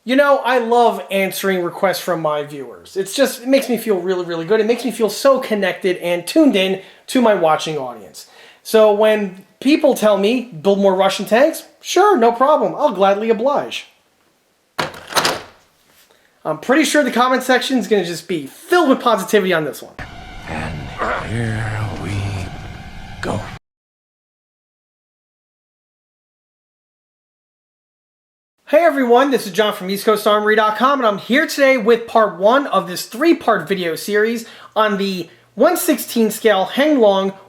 You know, I love answering requests from my viewers. It makes me feel really, really good. It makes me feel so connected and tuned in to my watching audience. So when people tell me, build more Russian tanks, sure, no problem. I'll gladly oblige. I'm pretty sure the comment section is going to just be filled with positivity on this one. And here we go. Hey everyone, this is John from EastCoastArmory.com, and I'm here today with part 1 of this 3-part video series on the 1/16 scale Heng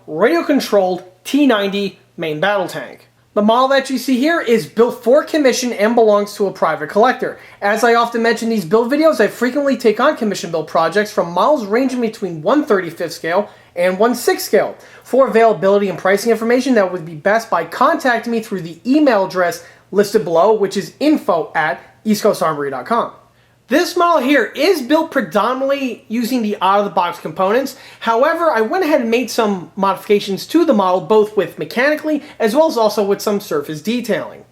radio-controlled T90 main battle tank. The model that you see here is built for commission and belongs to a private collector. As I often mention in these build videos, I frequently take on commission build projects from models ranging between 1/35 scale and 1/6 scale. For availability and pricing information, that would be best by contacting me through the email address listed below, which is info@EastCoastArmory.com. This model here is built predominantly using the out-of-the-box components. However, I went ahead and made some modifications to the model, both with mechanically as well as also with some surface detailing.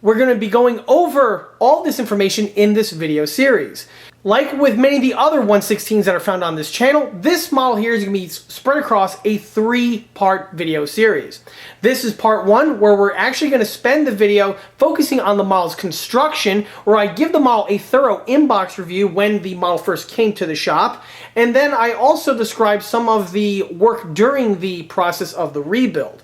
We're going to be going over all this information in this video series. Like with many of the other 1/16s that are found on this channel, this model here is going to be spread across a 3-part video series. This is part 1, where we're actually going to spend the video focusing on the model's construction, where I give the model a thorough inbox review when the model first came to the shop, and then I also describe some of the work during the process of the rebuild.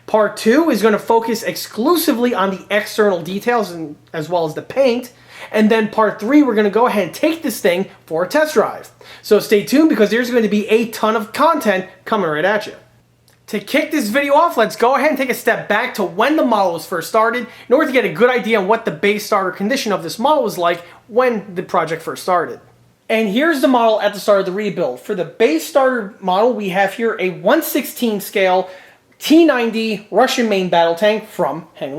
Part 2 is going to focus exclusively on the external details and as well as the paint. And then part 3, we're going to go ahead and take this thing for a test drive. So stay tuned, because there's going to be a ton of content coming right at you. To kick this video off, let's go ahead and take a step back to when the model was first started in order to get a good idea on what the base starter condition of this model was like when the project first started. And here's the model at the start of the rebuild. For the base starter model, we have here a 1/16 scale T90 Russian main battle tank from Heng.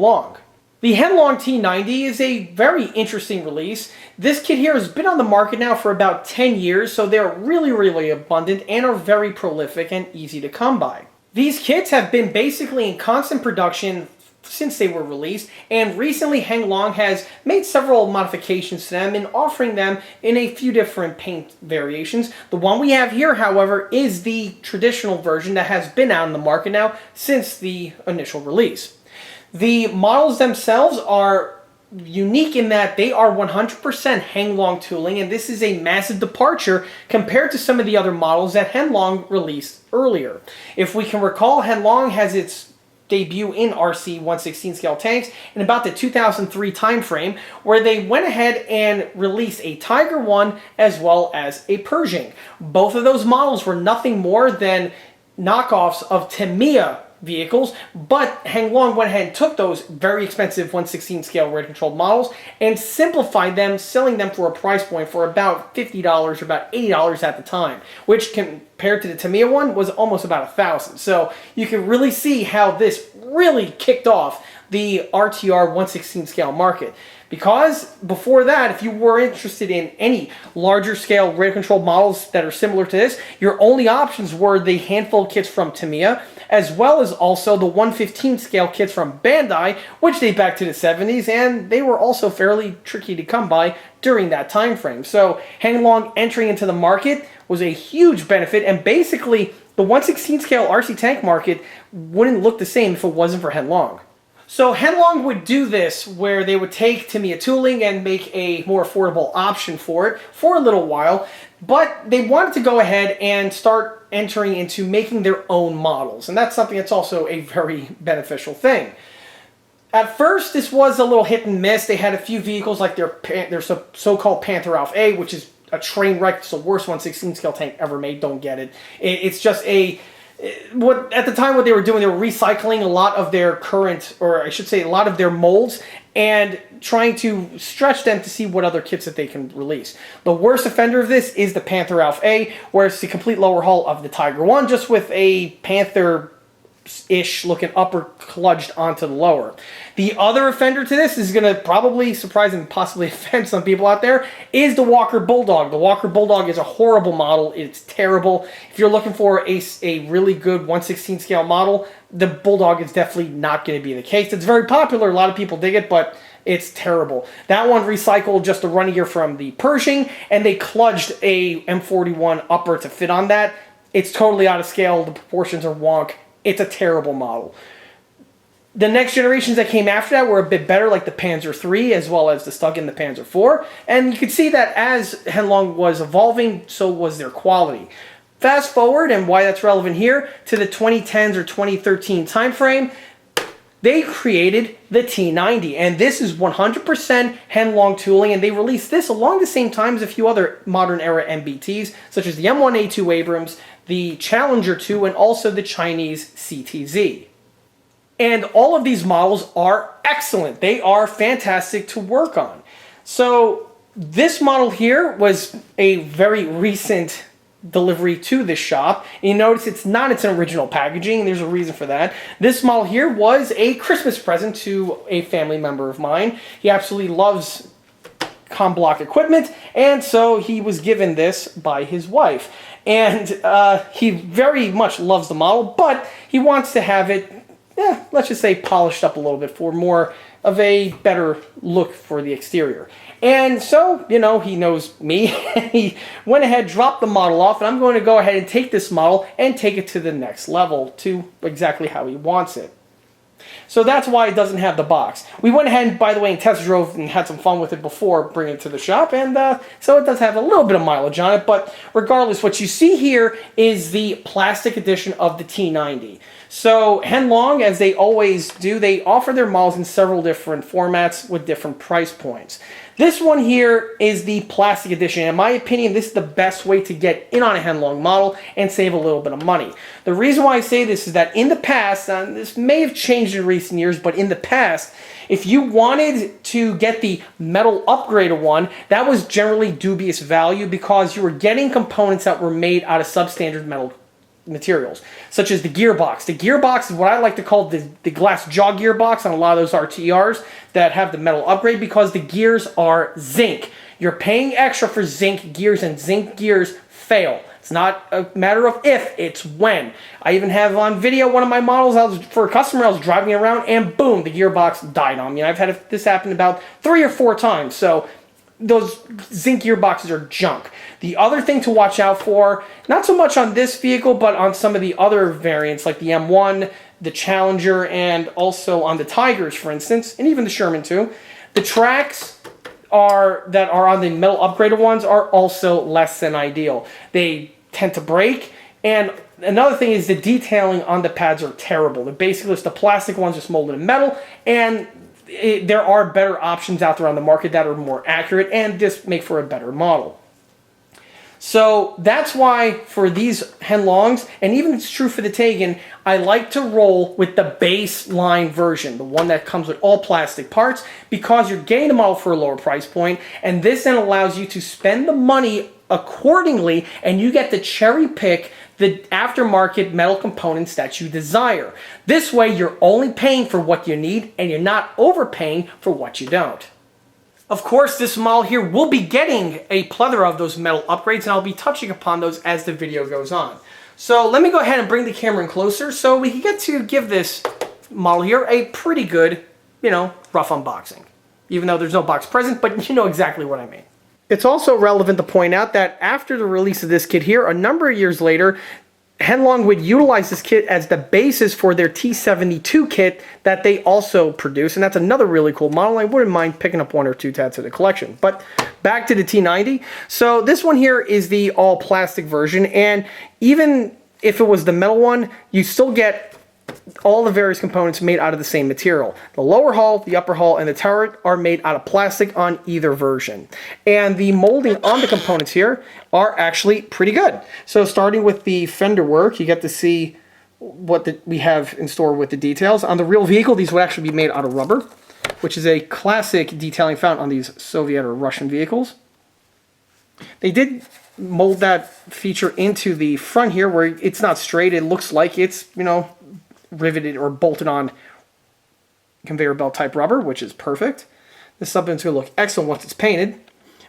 The Heng T90 is a very interesting release. This kit here has been on the market now for about 10 years, so they're really abundant and are very prolific and easy to come by. These kits have been basically in constant production since they were released, and recently Heng has made several modifications to them and offering them in a few different paint variations. The one we have here, however, is the traditional version that has been out in the market now since the initial release. The models themselves are unique in that they are 100% Heng tooling, and this is a massive departure compared to some of the other models that Heng released earlier. If we can recall, Heng has its debut in RC 1/16 scale tanks in about the 2003 timeframe, where they went ahead and released a Tiger 1 as well as a Pershing. Both of those models were nothing more than knockoffs of Tamiya vehicles, but Heng went ahead and took those very expensive 1/16 scale radio-controlled models and simplified them, selling them for a price point for about $50 or about $80 at the time, which compared to the Tamiya one was almost about $1,000. So you can really see how this really kicked off the RTR 1/16 scale market. Because before that, if you were interested in any larger scale radio-controlled models that are similar to this, your only options were the handful of kits from Tamiya, as well as also the 1/15 scale kits from Bandai, which date back to the 70s, and they were also fairly tricky to come by during that time frame. So Heng entering into the market was a huge benefit, and basically the 1/16 scale RC tank market wouldn't look the same if it wasn't for Heng. So Heng would do this, where they would take Tamiya tooling and make a more affordable option for it for a little while, but they wanted to go ahead and start entering into making their own models, and that's something that's also a very beneficial thing. At first, this was a little hit and miss. They had a few vehicles like their so-called Panther Alpha A, which is a train wreck. It's the worst 1/16 scale tank ever made. Don't get it. It's just at the time what they were doing, they were recycling a lot of their current, or I should say a lot of their molds, and trying to stretch them to see what other kits that they can release. The worst offender of this is the Panther Alpha A, where it's the complete lower hull of the Tiger 1, just with a Panther-ish looking upper clutched onto the lower. The other offender to this is going to probably surprise and possibly offend some people out there, is the Walker Bulldog. The Walker Bulldog is a horrible model. It's terrible. If you're looking for a really good 1/16 scale model, the Bulldog is definitely not going to be the case. It's very popular. A lot of people dig it, but It's terrible. That one recycled just the running gear from the Pershing, and they kludged a M41 upper to fit on that. It's totally out of scale. The proportions are wonk. It's a terrible model. The next generations that came after that were a bit better, like the Panzer III, as well as the Stug and the Panzer IV. And you can see that as Henlong was evolving, so was their quality. Fast forward, and why that's relevant here, to the 2010s or 2013 timeframe, they created the T90, and this is 100% Henlong tooling, and they released this along the same time as a few other modern era MBTs, such as the M1A2 Abrams, the Challenger 2, and also the Chinese CTZ. And all of these models are excellent. They are fantastic to work on. So this model here was a very recent delivery to this shop. And you notice it's not its original packaging, and there's a reason for that. This model here was a Christmas present to a family member of mine. He absolutely loves comm block equipment, and so he was given this by his wife. And he very much loves the model, but he wants to have it, let's just say, polished up a little bit for more of a better look for the exterior. And so, you know, he knows me. He went ahead, dropped the model off, and I'm going to go ahead and take this model and take it to the next level to exactly how he wants it. So that's why it doesn't have the box. We went ahead, by the way, and test drove and had some fun with it before bringing it to the shop, and so it does have a little bit of mileage on it, but regardless, what you see here is the plastic edition of the T90. So Henlong, as they always do, they offer their models in several different formats with different price points. This one here is the plastic edition. In my opinion, this is the best way to get in on a Henlong model and save a little bit of money. The reason why I say this is that in the past, and this may have changed in recent years, but in the past, if you wanted to get the metal upgraded one, that was generally dubious value because you were getting components that were made out of substandard metal materials, such as the gearbox. The gearbox is what I like to call the glass jaw gearbox on a lot of those RTRs that have the metal upgrade, because the gears are zinc. You're paying extra for zinc gears, and zinc gears fail. It's not a matter of if, it's when. I even have on video one of my models. For a customer, I was driving around and boom, the gearbox died on me. I've had this happen about 3 or 4 times. So those zinc gearboxes are junk. The other thing to watch out for, not so much on this vehicle, but on some of the other variants like the M1, the Challenger, and also on the Tigers, for instance, and even the Sherman too, the tracks that are on the metal upgraded ones are also less than ideal. They tend to break, and another thing is the detailing on the pads are terrible. They're basically just the plastic ones just molded in metal, and there are better options out there on the market that are more accurate and just make for a better model. So that's why for these Henlongs, and even it's true for the Tegan, I like to roll with the baseline version, the one that comes with all plastic parts, because you're getting the model for a lower price point, and this then allows you to spend the money accordingly, and you get to cherry pick the aftermarket metal components that you desire. This way, you're only paying for what you need, and you're not overpaying for what you don't. Of course, this model here will be getting a plethora of those metal upgrades, and I'll be touching upon those as the video goes on. So let me go ahead and bring the camera in closer so we can get to give this model here a pretty good, rough unboxing. Even though there's no box present, but you know exactly what I mean. It's also relevant to point out that after the release of this kit here, a number of years later, Henlong would utilize this kit as the basis for their T72 kit that they also produce, and that's another really cool model. I wouldn't mind picking up 1 or 2 tats of the collection. But back to the T90. So this one here is the all plastic version, and even if it was the metal one, you still get all the various components made out of the same material. The lower hull, the upper hull, and the turret are made out of plastic on either version. And the molding on the components here are actually pretty good. So starting with the fender work, you get to see what we have in store with the details. On the real vehicle, these would actually be made out of rubber, which is a classic detailing found on these Soviet or Russian vehicles. They did mold that feature into the front here where it's not straight. It looks like it's, riveted or bolted on conveyor belt type rubber, which is perfect. This something's going to look excellent once it's painted.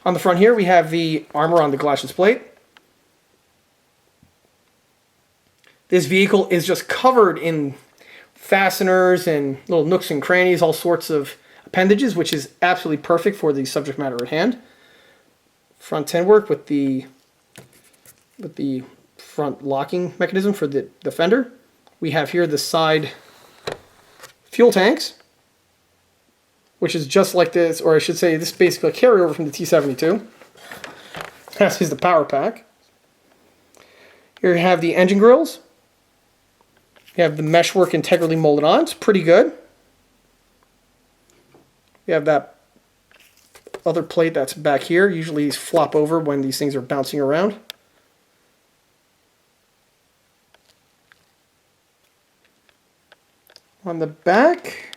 On the front here, we have the armor on the glacis plate. This vehicle is just covered in fasteners and little nooks and crannies, all sorts of appendages, which is absolutely perfect for the subject matter at hand. Front end work with the front locking mechanism for the fender. We have here the side fuel tanks, which is just like this, or I should say this is basically a carryover from the T72. This is the power pack. Here you have the engine grills. You have the meshwork integrally molded on. It's pretty good. You have that other plate that's back here. Usually these flop over when these things are bouncing around. On the back,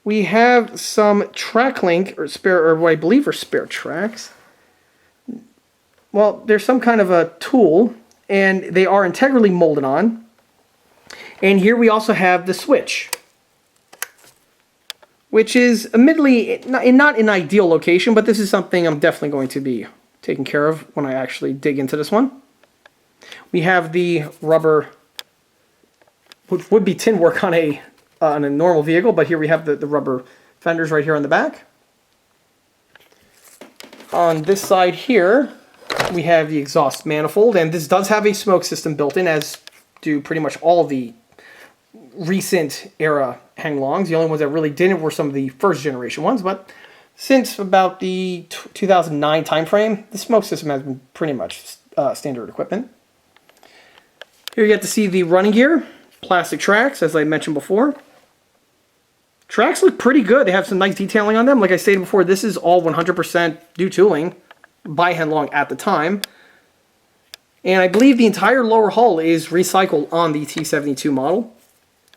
we have some track link or spare, or what I believe are spare tracks. Well, there's some kind of a tool, and they are integrally molded on. And here we also have the switch, which is admittedly not an ideal location, but this is something I'm definitely going to be taking care of when I actually dig into this one. We have the rubber, which would be tin work on a normal vehicle, but here we have the rubber fenders right here on the back. On this side here, we have the exhaust manifold, and this does have a smoke system built in, as do pretty much all the recent era Heng Longs. The only ones that really didn't were some of the first generation ones, but since about the 2009 timeframe, the smoke system has been pretty much standard equipment. Here you get to see the running gear, plastic tracks, as I mentioned before. Tracks look pretty good. They have some nice detailing on them. Like I stated before, this is all 100% new tooling by Heng Long at the time. And I believe the entire lower hull is recycled on the T72 model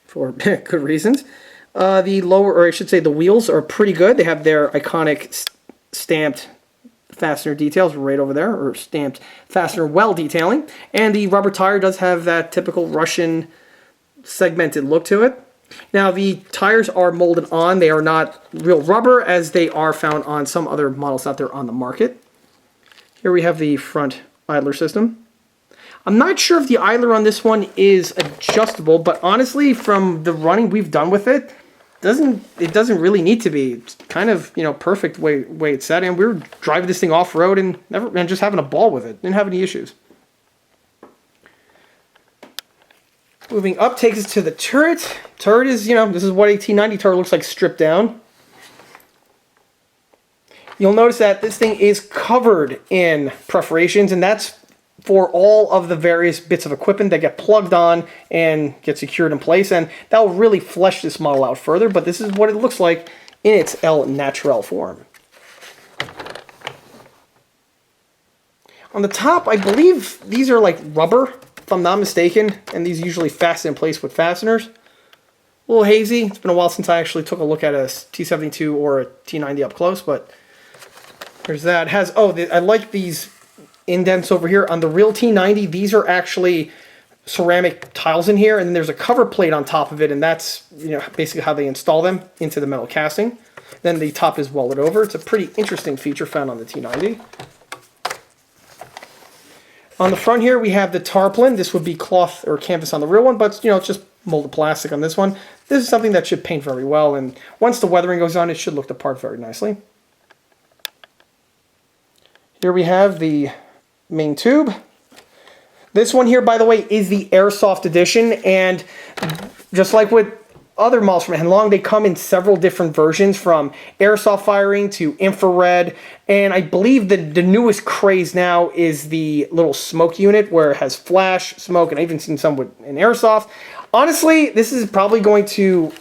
for good reasons. The lower, or I should say the wheels are pretty good. They have their iconic stamped fastener details right over there, or stamped fastener well detailing. And the rubber tire does have that typical Russian segmented look to it. Now the tires are molded on. They are not real rubber as they are found on some other models out there on the market. Here we have the front idler system. I'm not sure if the idler on this one is adjustable, but honestly, from the running we've done with it, it doesn't really need to be. It's kind of, perfect way it's set. And we were driving this thing off-road and just having a ball with it. Didn't have any issues. Moving up takes us to the turret. Turret is, this is what a T90 turret looks like stripped down. You'll notice that this thing is covered in perforations, and that's for all of the various bits of equipment that get plugged on and get secured in place, and that will really flesh this model out further, but this is what it looks like in its El Natural form. On the top, I believe these are like rubber, if I'm not mistaken, and these usually fasten in place with fasteners. A little hazy. It's been a while since I actually took a look at a T72 or a T90 up close, but there's that. It has, I like these indents over here. On the real T90, these are actually ceramic tiles in here, and then there's a cover plate on top of it, and that's basically how they install them into the metal casting. Then the top is welded over. It's a pretty interesting feature found on the T90. On the front here, we have the tarpaulin. This would be cloth or canvas on the real one, but it's just molded plastic on this one. This is something that should paint very well, and once the weathering goes on, it should look the part very nicely. Here we have the main tube. This one here, by the way, is the Airsoft edition, and just like with other models from Heng Long, they come in several different versions, from airsoft firing to infrared, and I believe the newest craze now is the little smoke unit where it has flash, smoke, and I've even seen some with an airsoft. Honestly, this is probably going to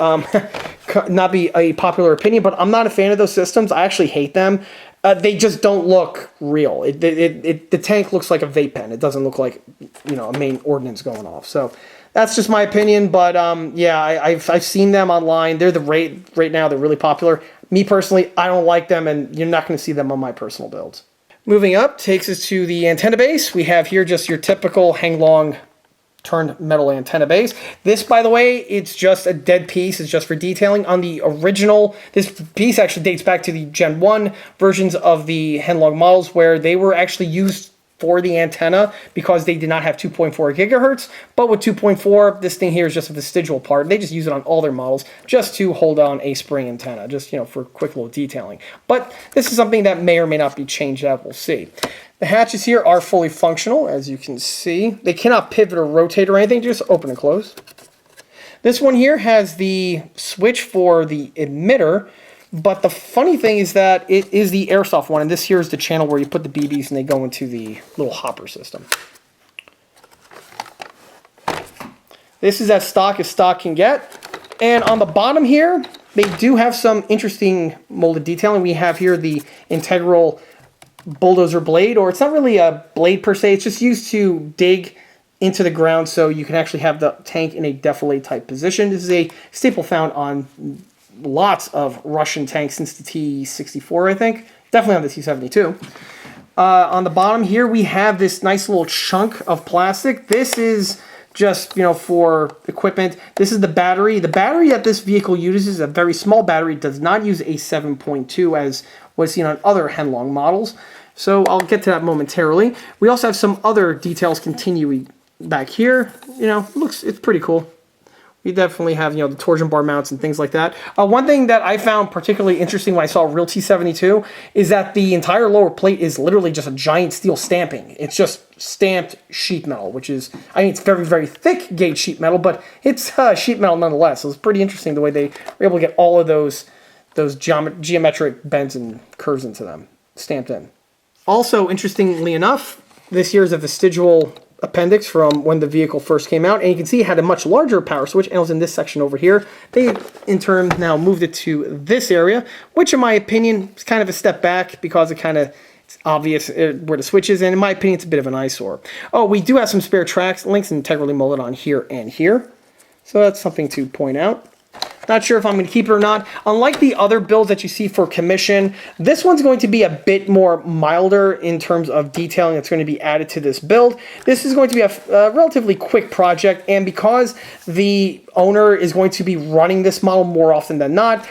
not be a popular opinion, but I'm not a fan of those systems. I actually hate them. They just don't look real. The tank looks like a vape pen. It doesn't look like a main ordnance going off. So that's just my opinion. But yeah, I've seen them online. They're right now. They're really popular. Me personally, I don't like them, and you're not going to see them on my personal builds. Moving up takes us to the antenna base. We have here just your typical Heng Long turned metal antenna base. This, by the way, it's just a dead piece. It's just for detailing. On the original, this piece actually dates back to the Gen 1 versions of the Heng Long models, where they were actually used for the antenna because they did not have 2.4 gigahertz. But with 2.4, this thing here is just a vestigial part. They just use it on all their models just to hold on a spring antenna, just, you know, for quick little detailing. But this is something that may or may not be changed out. We'll see. The hatches here are fully functional, as you can see. They cannot pivot or rotate or anything, just open and close. This one here has the switch for the emitter, but the funny thing is that it is the airsoft one, and this here is the channel where you put the BBs and they go into the little hopper system. This is as stock can get. And on the bottom here, they do have some interesting molded detailing. We have here the integral bulldozer blade, or it's not really a blade per se, it's just used to dig into the ground so you can actually have the tank in a defilade type position. This is a staple found on lots of Russian tanks since the T64, I think. Definitely on the T72. On the bottom here, we have this nice little chunk of plastic. This is just, you know, for equipment. This is the battery. The battery that this vehicle uses is a very small battery. It does not use a 7.2 as was seen on other Henlong models. So I'll get to that momentarily. We also have some other details continuing back here. You know, it's pretty cool. We definitely have, you know, the torsion bar mounts and things like that. One thing that I found particularly interesting when I saw a real T72 is that the entire lower plate is literally just a giant steel stamping. It's just stamped sheet metal, which is, I mean, it's very, very thick gauge sheet metal, but it's sheet metal nonetheless. So it's pretty interesting the way they were able to get all of those geometric bends and curves into them, stamped in. Also, interestingly enough, this here is a vestigial appendix from when the vehicle first came out, and you can see it had a much larger power switch, and it was in this section over here. They in turn now moved it to this area, which in my opinion is kind of a step back because it's obvious where the switch is, and in my opinion it's a bit of an eyesore. Oh, we do have some spare tracks links integrally molded on here and here, so that's something to point out. Not sure if I'm going to keep it or not. Unlike the other builds that you see for commission, this one's going to be a bit more milder in terms of detailing that's going to be added to this build. This is going to be a relatively quick project, and because the owner is going to be running this model more often than not,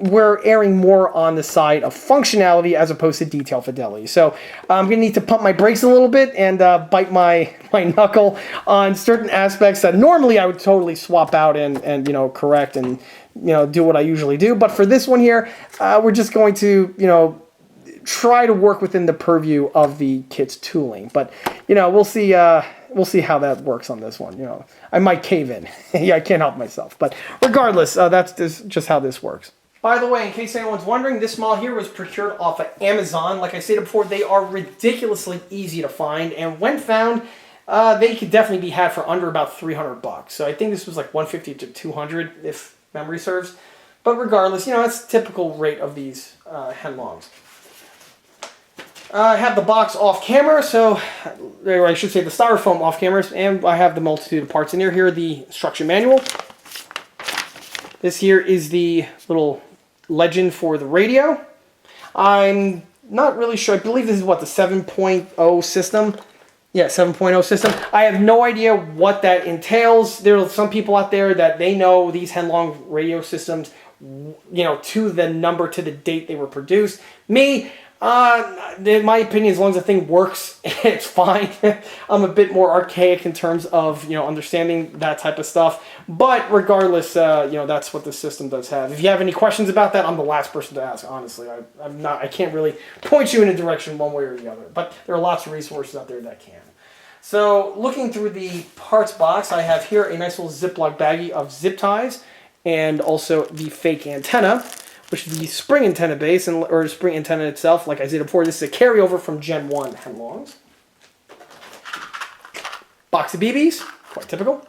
we're erring more on the side of functionality as opposed to detail fidelity. So I'm going to need to pump my brakes a little bit and bite my knuckle on certain aspects that normally I would totally swap out and you know, correct and, you know, do what I usually do. But for this one here, we're just going to, you know, try to work within the purview of the kit's tooling. But, you know, we'll see how that works on this one. You know, I might cave in. Yeah, I can't help myself. But regardless, that's just how this works. By the way, in case anyone's wondering, this model here was procured off of Amazon. Like I stated before, they are ridiculously easy to find, and when found, they could definitely be had for under about $300. So I think this was like $150 to $200 if memory serves. But regardless, you know, that's the typical rate of these Henlongs. I have the box off camera, so or I should say the styrofoam off camera, and I have the multitude of parts in here. Here are the instruction manual. This here is the little legend for the radio. I'm not really sure. I believe this is what, the 7.0 system? Yeah, 7.0 system. I have no idea what that entails. There are some people out there that they know these Henlong radio systems, you know, to the number, to the date they were produced. Me, in my opinion, as long as the thing works, it's fine. I'm a bit more archaic in terms of, you know, understanding that type of stuff. But regardless, you know, that's what the system does have. If you have any questions about that, I'm the last person to ask, honestly. I can't really point you in a direction one way or the other. But there are lots of resources out there that can. So looking through the parts box, I have here a nice little Ziploc baggie of zip ties and also the fake antenna, which is the spring antenna base, or the spring antenna itself. Like I said before, this is a carryover from Gen 1 Henlongs. Box of BBs, quite typical.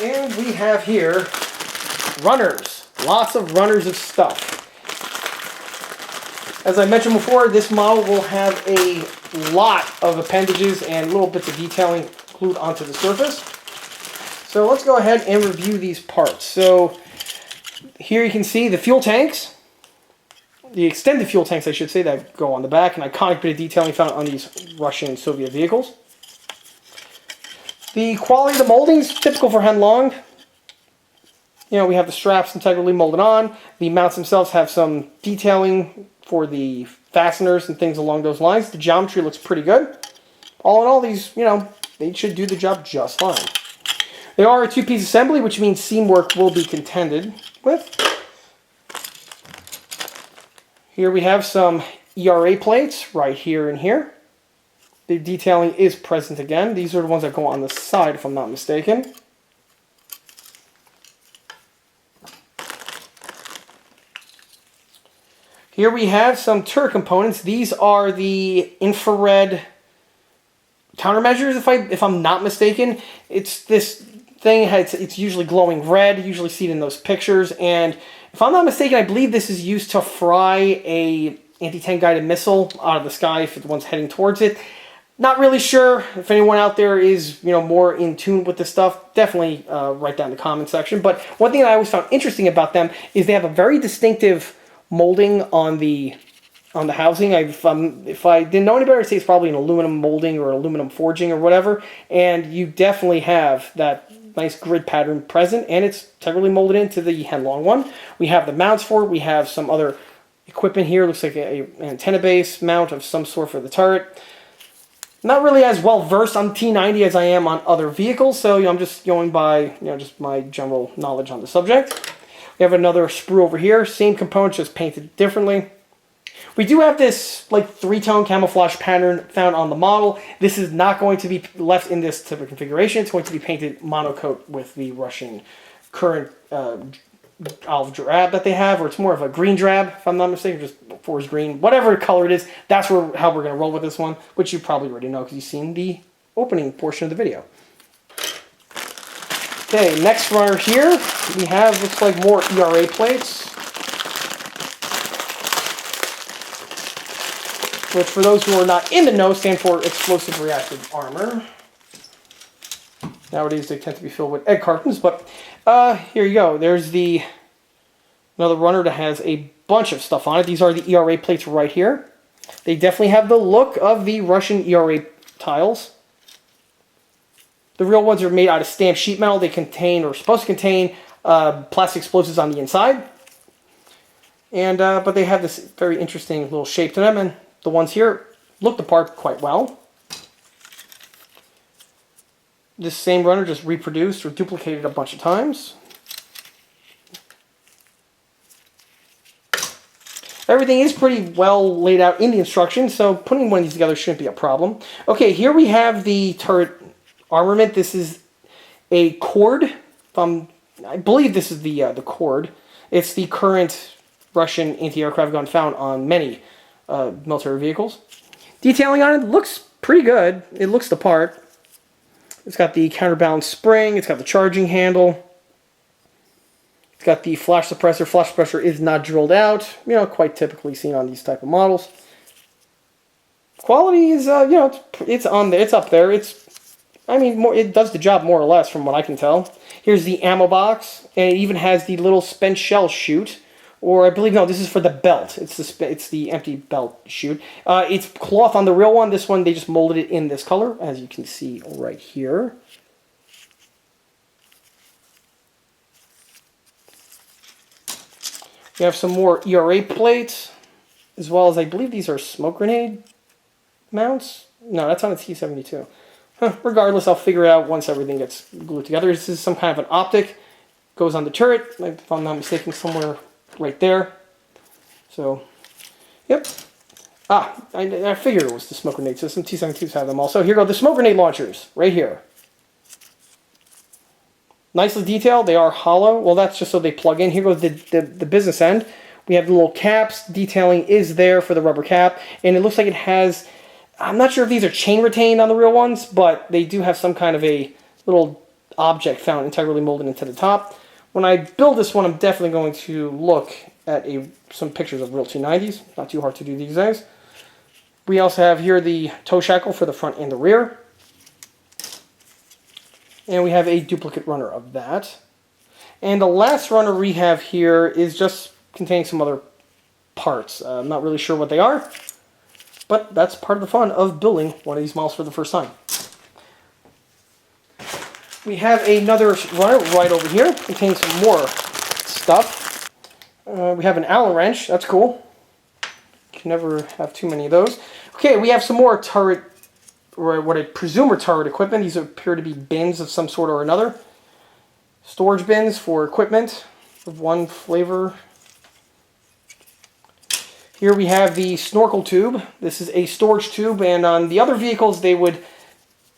And we have here runners. Lots of runners of stuff. As I mentioned before, this model will have a lot of appendages and little bits of detailing glued onto the surface. So let's go ahead and review these parts. So here you can see the fuel tanks, the extended fuel tanks, I should say, that go on the back, an iconic bit of detailing found on these Russian and Soviet vehicles. The quality of the molding is typical for Henlong. You know, we have the straps integrally molded on. The mounts themselves have some detailing for the fasteners and things along those lines. The geometry looks pretty good. All in all, these, you know, they should do the job just fine. They are a two-piece assembly, which means seam work will be contended with. Here we have some ERA plates right here and here. The detailing is present again. These are the ones that go on the side, if I'm not mistaken. Here we have some turret components. These are the infrared countermeasures, if I'm not mistaken. It's this thing, it's usually glowing red. You usually see it in those pictures. And if I'm not mistaken, I believe this is used to fry a anti-tank guided missile out of the sky if the one's heading towards it. Not really sure. If anyone out there is, you know, more in tune with this stuff, definitely write down in the comment section. But one thing that I always found interesting about them is they have a very distinctive molding on the housing. If I didn't know any better, I'd say it's probably an aluminum molding or aluminum forging or whatever. And you definitely have that nice grid pattern present, and it's integrally molded into the Henlong one. We have the mounts for it. We have some other equipment here. Looks like an antenna base mount of some sort for the turret. Not really as well versed on T90 as I am on other vehicles, so I'm just going by, you know, just my general knowledge on the subject. We have another sprue over here, same components, just painted differently. We do have this like 3-tone camouflage pattern found on the model. This is not going to be left in this type of configuration. It's going to be painted monocoat with the Russian current olive drab that they have, or it's more of a green drab, if I'm not mistaken, just forest green, whatever color it is. That's how we're going to roll with this one, which you probably already know because you've seen the opening portion of the video. Okay, next runner here, we have, looks like more ERA plates, which for those who are not in the know stand for explosive reactive armor. Nowadays they tend to be filled with egg cartons, but here you go. There's another runner that has a bunch of stuff on it. These are the ERA plates right here. They definitely have the look of the Russian ERA tiles. The real ones are made out of stamped sheet metal. They contain, or are supposed to contain, plastic explosives on the inside. And but they have this very interesting little shape to them, and the ones here look the part quite well. This same runner just reproduced or duplicated a bunch of times. Everything is pretty well laid out in the instructions, so putting one of these together shouldn't be a problem. Okay, here we have the turret armament. This is a cord. I believe this is the cord. It's the current Russian anti-aircraft gun found on many military vehicles. Detailing on it looks pretty good. It looks the part. It's got the counterbalance spring. It's got the charging handle. It's got the flash suppressor. Flash suppressor is not drilled out. You know, quite typically seen on these type of models. Quality is, you know, it's on there. It's up there. I mean, it does the job more or less from what I can tell. Here's the ammo box, and it even has the little spent shell chute. Or I believe, no, this is for the belt. It's the empty belt chute. It's cloth on the real one. This one, they just molded it in this color, as you can see right here. We have some more ERA plates, as well as I believe these are smoke grenade mounts. No, that's on a T92. Regardless, I'll figure it out once everything gets glued together. This is some kind of an optic. Goes on the turret, if I'm not mistaken, somewhere right there. So, yep. I figured it was the smoke grenade system. T92s have them also. Here go the smoke grenade launchers, right here. Nicely detailed. They are hollow. Well, that's just so they plug in. Here goes the business end. We have the little caps. Detailing is there for the rubber cap. And it looks like it has, I'm not sure if these are chain retained on the real ones, but they do have some kind of a little object found integrally molded into the top. When I build this one, I'm definitely going to look at some pictures of real T90s. Not too hard to do these days. We also have here the toe shackle for the front and the rear. And we have a duplicate runner of that. And the last runner we have here is just containing some other parts. I'm not really sure what they are, but that's part of the fun of building one of these models for the first time. We have another runner right over here, containing some more stuff. We have an Allen wrench, that's cool. Can never have too many of those. Okay, we have some more turret, or what I presume are turret equipment. These appear to be bins of some sort or another. Storage bins for equipment of one flavor. Here we have the snorkel tube. This is a storage tube, and on the other vehicles they would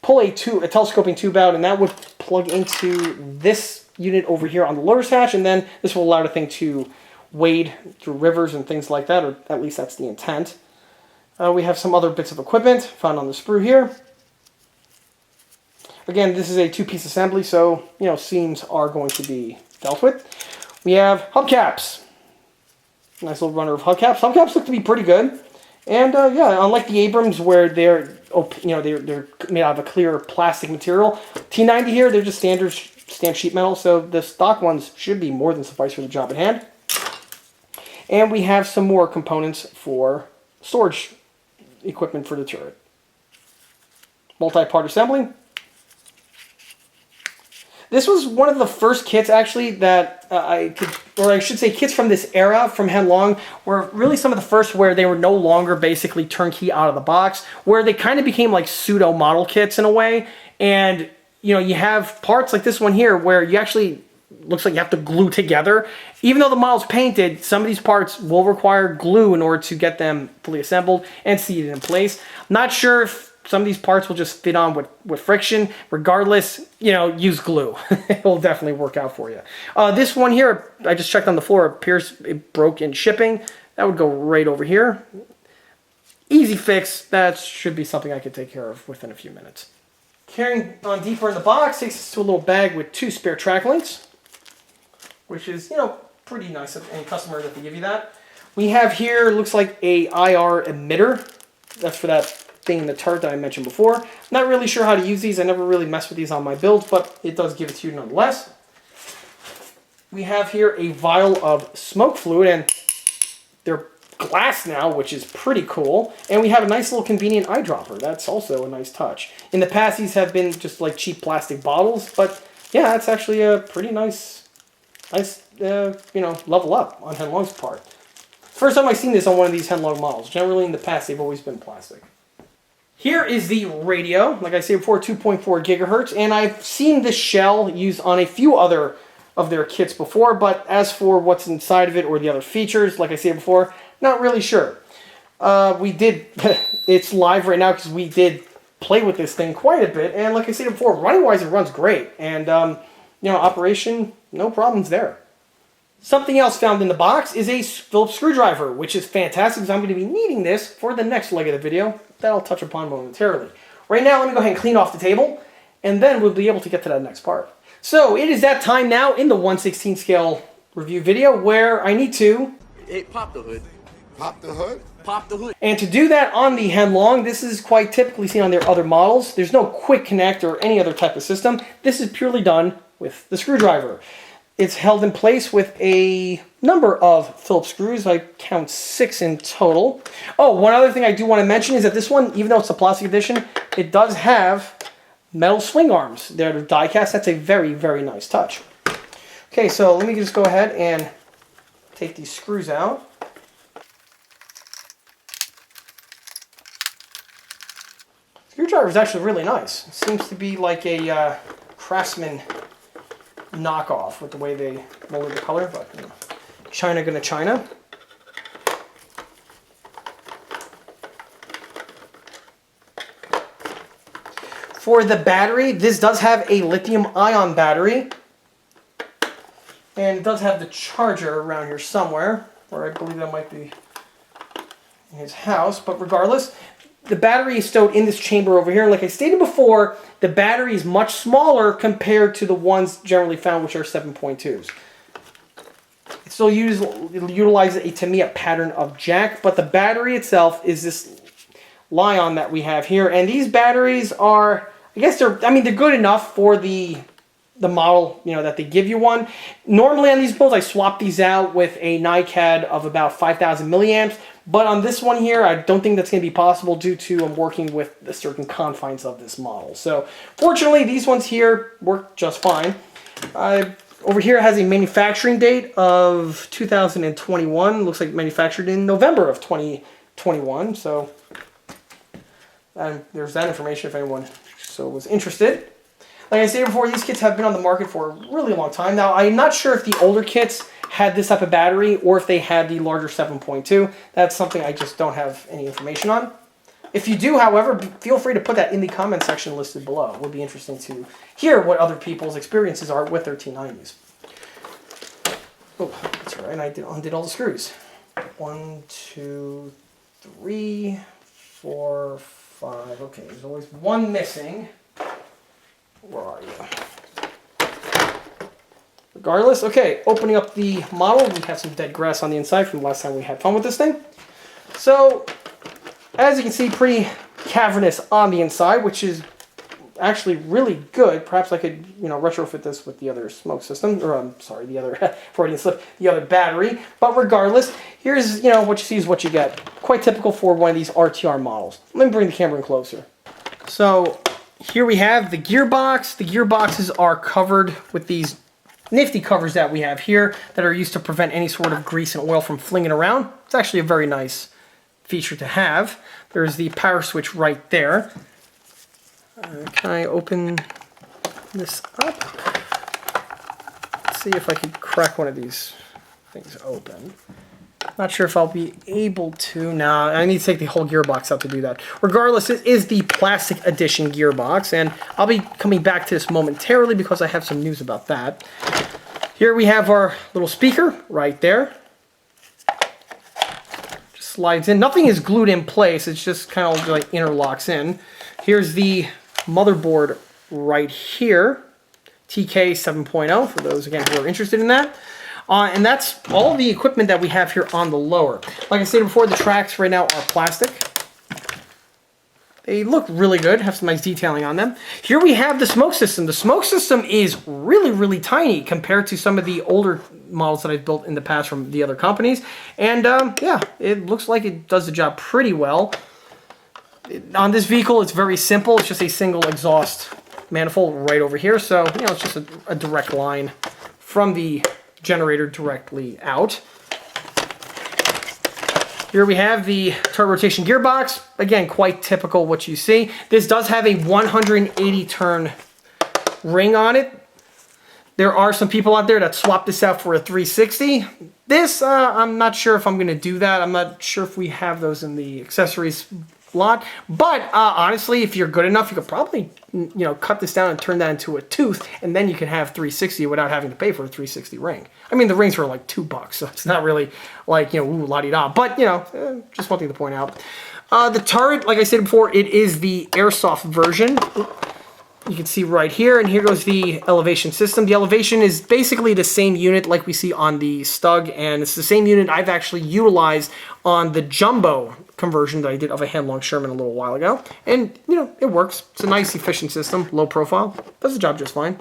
pull a telescoping tube out, and that would plug into this unit over here on the loader's hatch, and then this will allow the thing to wade through rivers and things like that, or at least that's the intent. We have some other bits of equipment found on the sprue here. Again, this is a two-piece assembly, so seams are going to be dealt with. We have hubcaps. Nice little runner of hubcaps. Hubcaps look to be pretty good, and yeah, unlike the Abrams where they're made out of a clear plastic material, T90 here they're just standard sheet metal, so the stock ones should be more than suffice for the job at hand. And we have some more components for storage equipment for the turret. Multi-part assembly. This was one of the first kits actually that I should say kits from this era from Henlong were really some of the first where they were no longer basically turnkey out of the box, where they kind of became like pseudo model kits in a way. And you have parts like this one here where you actually looks like you have to glue together. Even though the model's painted, some of these parts will require glue in order to get them fully assembled and seated in place. Not sure if some of these parts will just fit on with friction. Regardless, use glue. It will definitely work out for you. This one here, I just checked on the floor, appears it broke in shipping. That would go right over here. Easy fix. That should be something I could take care of within a few minutes. Carrying on deeper in the box takes us to a little bag with 2 spare track links, which is, pretty nice of any customer that they give you that. We have here, looks like a IR emitter. That's for that thing in the turret that I mentioned before. Not really sure how to use these. I never really messed with these on my builds, but it does give it to you nonetheless. We have here a vial of smoke fluid, and they're glass now, which is pretty cool. And we have a nice little convenient eyedropper. That's also a nice touch. In the past, these have been just like cheap plastic bottles, but yeah, that's actually a pretty nice level up on Henlong's part. First time I've seen this on one of these Henlong models. Generally in the past, they've always been plastic. Here is the radio, like I said before, 2.4 gigahertz, and I've seen this shell used on a few other of their kits before, but as for what's inside of it or the other features, like I said before, not really sure. It's live right now because we did play with this thing quite a bit, and like I said before, running-wise, it runs great, and operation, no problems there. Something else found in the box is a Phillips screwdriver, which is fantastic because I'm going to be needing this for the next leg of the video that I'll touch upon momentarily. Right now, let me go ahead and clean off the table, and then we'll be able to get to that next part. So, it is that time now in the 1/16 scale review video where I need to... Hey, pop the hood. Pop the hood? Pop the hood. And to do that on the Henlong, this is quite typically seen on their other models. There's no quick connect or any other type of system. This is purely done with the screwdriver. It's held in place with a number of Phillips screws. I count 6 in total. Oh, one other thing I do want to mention is that this one, even though it's a plastic edition, it does have metal swing arms. They're die cast. That's a very, very nice touch. Okay, so let me just go ahead and take these screws out. Screwdriver is actually really nice. It seems to be like a Craftsman knockoff with the way they molded the color, but China gonna China. For the battery, this does have a lithium-ion battery, and it does have the charger around here somewhere, or I believe that might be in his house, but regardless, the battery is stowed in this chamber over here. Like I stated before, the battery is much smaller compared to the ones generally found, which are 7.2s. It still utilizes a Tamiya pattern of jack, but the battery itself is this Lion that we have here. And these batteries are, they're good enough for the model, that they give you one. Normally on these builds, I swap these out with a NiCad of about 5,000 milliamps. But on this one here, I don't think that's going to be possible due to I'm working with the certain confines of this model. So, fortunately, these ones here work just fine. Over here it has a manufacturing date of 2021. Looks like manufactured in November of 2021. 21. So there's that information if anyone was interested. Like I said before, these kits have been on the market for a really long time. Now, I'm not sure if the older kits had this type of battery or if they had the larger 7.2. That's something I just don't have any information on. If you do, however, feel free to put that in the comment section listed below. It would be interesting to hear what other people's experiences are with their T90s. Oh, that's right, I undid all the screws. 1, 2, 3, 4, 5. Okay, there's always one missing. Where are you? Regardless, okay, opening up the model, we have some dead grass on the inside from the last time we had fun with this thing. So, as you can see, pretty cavernous on the inside, which is actually really good. Perhaps I could, retrofit this with the other smoke system, or I'm sorry, the other Freudian slip, the other battery. But regardless, here's, what you see is what you get. Quite typical for one of these RTR models. Let me bring the camera in closer. So, here we have the gearbox. The gearboxes are covered with these nifty covers that we have here that are used to prevent any sort of grease and oil from flinging around. It's actually a very nice feature to have. There's the power switch right there. Can I open this up? Let's see if I can crack one of these things open. Not sure if I'll be able to. Nah, I need to take the whole gearbox out to do that. Regardless, it is the plastic edition gearbox, and I'll be coming back to this momentarily because I have some news about that. Here we have our little speaker right there. Just slides in. Nothing is glued in place. It's just kind of like interlocks in. Here's the motherboard right here. TK 7.0 for those, again, who are interested in that. And that's all the equipment that we have here on the lower. Like I said before, the tracks right now are plastic. They look really good, have some nice detailing on them. Here we have the smoke system. The smoke system is really, really tiny compared to some of the older models that I've built in the past from the other companies. And yeah, it looks like it does the job pretty well. On this vehicle, it's very simple. It's just a single exhaust manifold right over here. So, it's just a direct line from the generator directly out. Here we have the turbo rotation gearbox. Again, quite typical what you see. This does have a 180 turn ring on it. There are some people out there that swap this out for a 360. This, I'm not sure if I'm going to do that. I'm not sure if we have those in the accessories lot. But honestly, if you're good enough, you could probably, cut this down and turn that into a tooth, and then you can have 360 without having to pay for a 360 ring. I mean, the rings were like $2, so it's not really like, ooh, la-di-da. But, just one thing to point out. The turret, like I said before, it is the airsoft version. You can see right here, and here goes the elevation system. The elevation is basically the same unit like we see on the Stug, and it's the same unit I've actually utilized on the Jumbo conversion that I did of a hand-long Sherman a little while ago. And, it works. It's a nice, efficient system, low profile. Does the job just fine.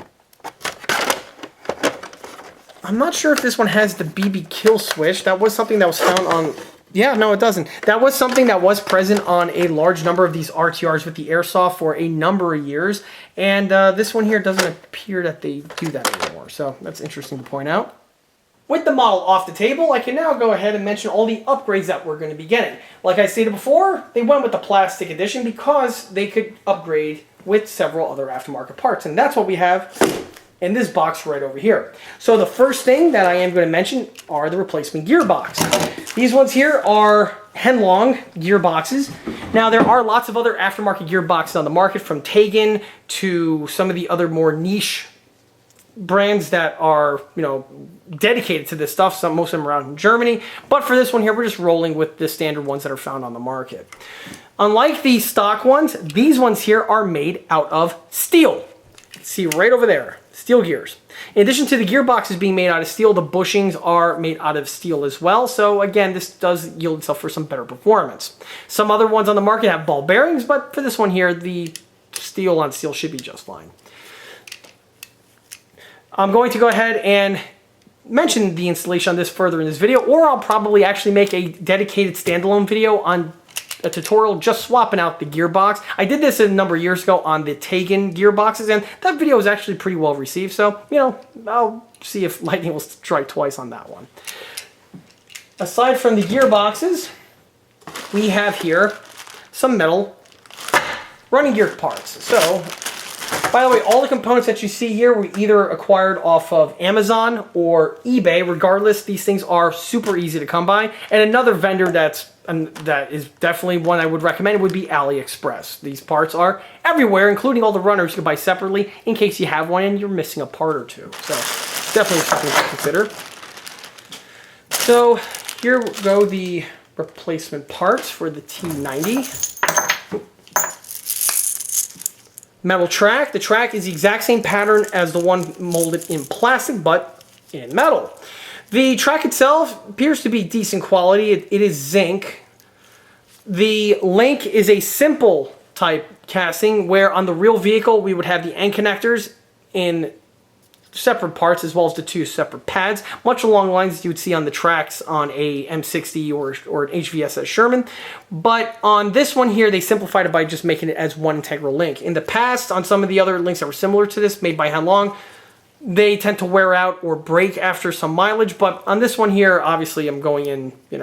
I'm not sure if this one has the BB kill switch. That was something that was found on... Yeah, no, it doesn't. That was something that was present on a large number of these RTRs with the airsoft for a number of years. And this one here doesn't appear that they do that anymore. So that's interesting to point out. With the model off the table, I can now go ahead and mention all the upgrades that we're going to be getting. Like I stated before, they went with the plastic edition because they could upgrade with several other aftermarket parts. And that's what we have in this box right over here. So the first thing that I am going to mention are the replacement gearbox. These ones here are Heng gearboxes. Now there are lots of other aftermarket gearboxes on the market, from Tegan to some of the other more niche brands that are, dedicated to this stuff. Most of them are out in Germany. But for this one here, we're just rolling with the standard ones that are found on the market. Unlike the stock ones, these ones here are made out of steel. See right over there, steel gears. In addition to the gearboxes being made out of steel, the bushings are made out of steel as well. So again, this does yield itself for some better performance. Some other ones on the market have ball bearings, but for this one here, the steel on steel should be just fine. I'm going to go ahead and mention the installation on this further in this video, or I'll probably actually make a dedicated standalone video on a tutorial just swapping out the gearbox. I did this a number of years ago on the Tegan gearboxes, and that video was actually pretty well received. So, I'll see if lightning will strike twice on that one. Aside from the gearboxes, we have here some metal running gear parts. So, by the way, all the components that you see here were either acquired off of Amazon or eBay. Regardless, these things are super easy to come by. And another vendor that is definitely one I would recommend would be AliExpress. These parts are everywhere, including all the runners you can buy separately in case you have one and you're missing a part or two. So, definitely something to consider. So, here go the replacement parts for the T90. Metal track. The track is the exact same pattern as the one molded in plastic, but in metal. The track itself appears to be decent quality. It is zinc. The link is a simple type casting, where on the real vehicle we would have the end connectors in separate parts as well as the two separate pads, much along the lines you would see on the tracks on a M60 or an HVSS Sherman. But on this one here, they simplified it by just making it as one integral link. In the past, on some of the other links that were similar to this, made by Heng, they tend to wear out or break after some mileage. But on this one here, obviously I'm going in, with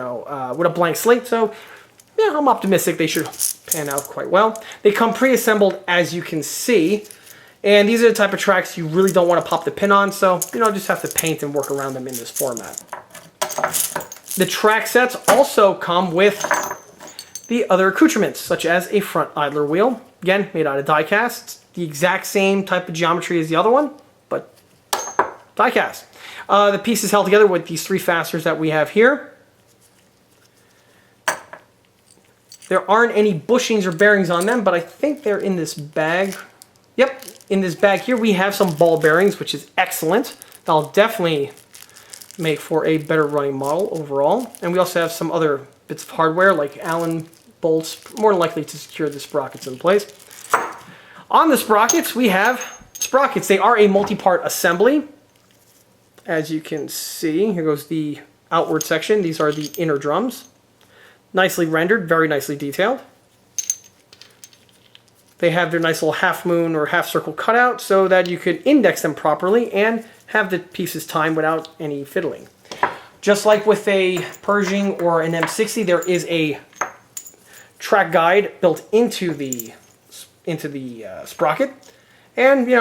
a blank slate, so yeah, I'm optimistic they should pan out quite well. They come pre-assembled, as you can see. And these are the type of tracks you really don't want to pop the pin on, so, just have to paint and work around them in this format. The track sets also come with the other accoutrements, such as a front idler wheel. Again, made out of die cast. The exact same type of geometry as the other one, but die cast. The piece is held together with these three fasteners that we have here. There aren't any bushings or bearings on them, but I think they're in this bag. Yep, in this bag here we have some ball bearings, which is excellent. That'll definitely make for a better running model overall. And we also have some other bits of hardware like Allen bolts, more than likely to secure the sprockets in place. On the sprockets, we have sprockets. They are a multi-part assembly. As you can see, here goes the outward section. These are the inner drums. Nicely rendered, very nicely detailed. They have their nice little half moon or half circle cutout so that you could index them properly and have the pieces timed without any fiddling. Just like with a Pershing or an M60, there is a track guide built into the sprocket. And,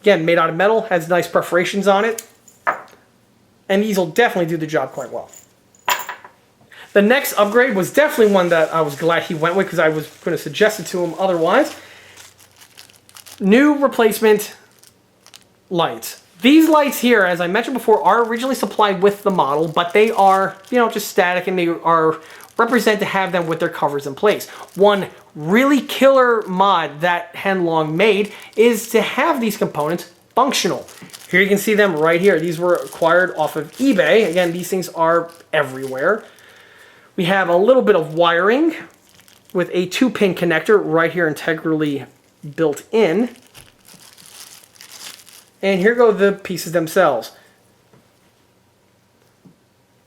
again, made out of metal, has nice perforations on it. And these will definitely do the job quite well. The next upgrade was definitely one that I was glad he went with because I was going to suggest it to him otherwise. New replacement lights. These lights here, as I mentioned before, are originally supplied with the model, but they are, just static, and they are represent to have them with their covers in place. One really killer mod that Heng made is to have these components functional. Here you can see them right here. These were acquired off of eBay. Again, these things are everywhere. We have a little bit of wiring with a 2-pin connector right here integrally built in. And here go the pieces themselves.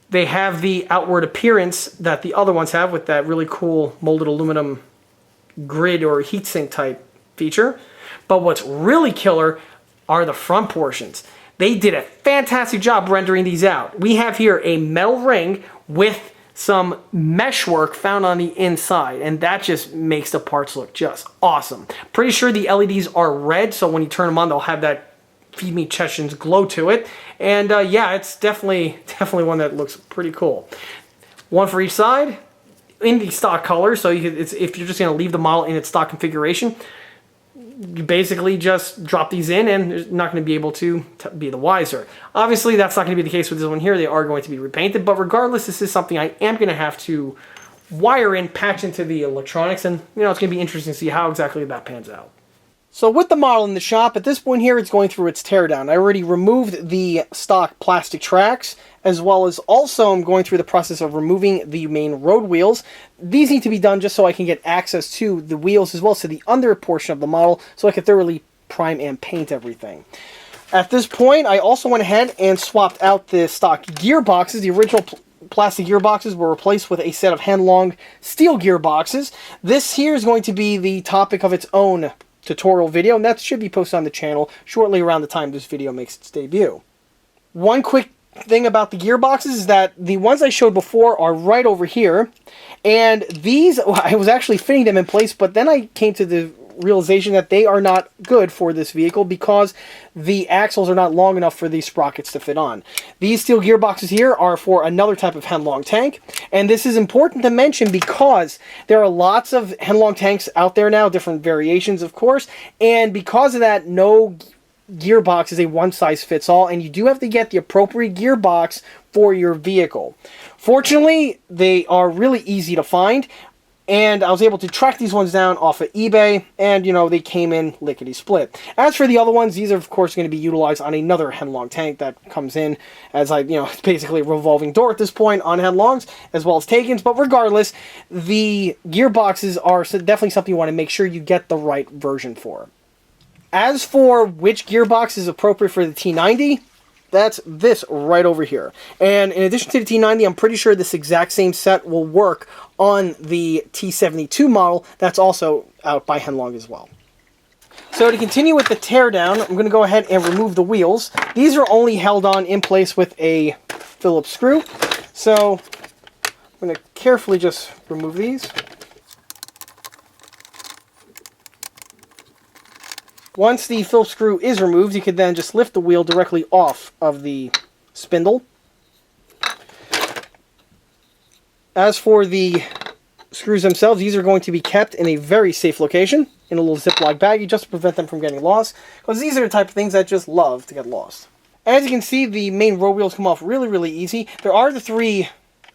They have the outward appearance that the other ones have with that really cool molded aluminum grid or heatsink type feature. But what's really killer are the front portions. They did a fantastic job rendering these out. We have here a metal ring with some meshwork found on the inside, and that just makes the parts look just awesome. Pretty sure the LEDs are red, so when you turn them on, they'll have that Feed Me Chestions glow to it. And yeah, it's definitely one that looks pretty cool. One for each side in the stock color, so if you're just going to leave the model in its stock configuration, you basically just drop these in and you're not going to be able to be the wiser. Obviously, that's not going to be the case with this one here. They are going to be repainted, but regardless, this is something I am going to have to wire in, patch into the electronics, and it's going to be interesting to see how exactly that pans out. So with the model in the shop, at this point here, it's going through its teardown. I already removed the stock plastic tracks, as well as also I'm going through the process of removing the main road wheels. These need to be done just so I can get access to the wheels as well as to the under portion of the model so I can thoroughly prime and paint everything. At this point, I also went ahead and swapped out the stock gearboxes. The original plastic gearboxes were replaced with a set of Heng steel gearboxes. This here is going to be the topic of its own tutorial video, and that should be posted on the channel shortly around the time this video makes its debut. One quick thing about the gearboxes is that the ones I showed before are right over here, and these, I was actually fitting them in place, but then I came to the realization that they are not good for this vehicle because the axles are not long enough for these sprockets to fit on. These steel gearboxes here are for another type of Henlong tank, and this is important to mention because there are lots of Henlong tanks out there now, different variations of course, and because of that, no gearbox is a one-size-fits-all, and you do have to get the appropriate gearbox for your vehicle. Fortunately, they are really easy to find, and I was able to track these ones down off of eBay, and, you know, they came in lickety-split. As for the other ones, these are, of course, going to be utilized on another Henlong tank that comes in as, it's basically a revolving door at this point on Henlongs, as well as Takens. But regardless, the gearboxes are definitely something you want to make sure you get the right version for. As for which gearbox is appropriate for the T90, that's this right over here. And in addition to the T90, I'm pretty sure this exact same set will work on the T72 model that's also out by Henlong as well. So to continue with the teardown, I'm going to go ahead and remove the wheels. These are only held on in place with a Phillips screw. So I'm going to carefully just remove these. Once the Phillips screw is removed, you can then just lift the wheel directly off of the spindle. As for the screws themselves, these are going to be kept in a very safe location, in a little Ziploc baggie, just to prevent them from getting lost, because these are the type of things that just love to get lost. As you can see, the main row wheels come off really, really easy. There are the 3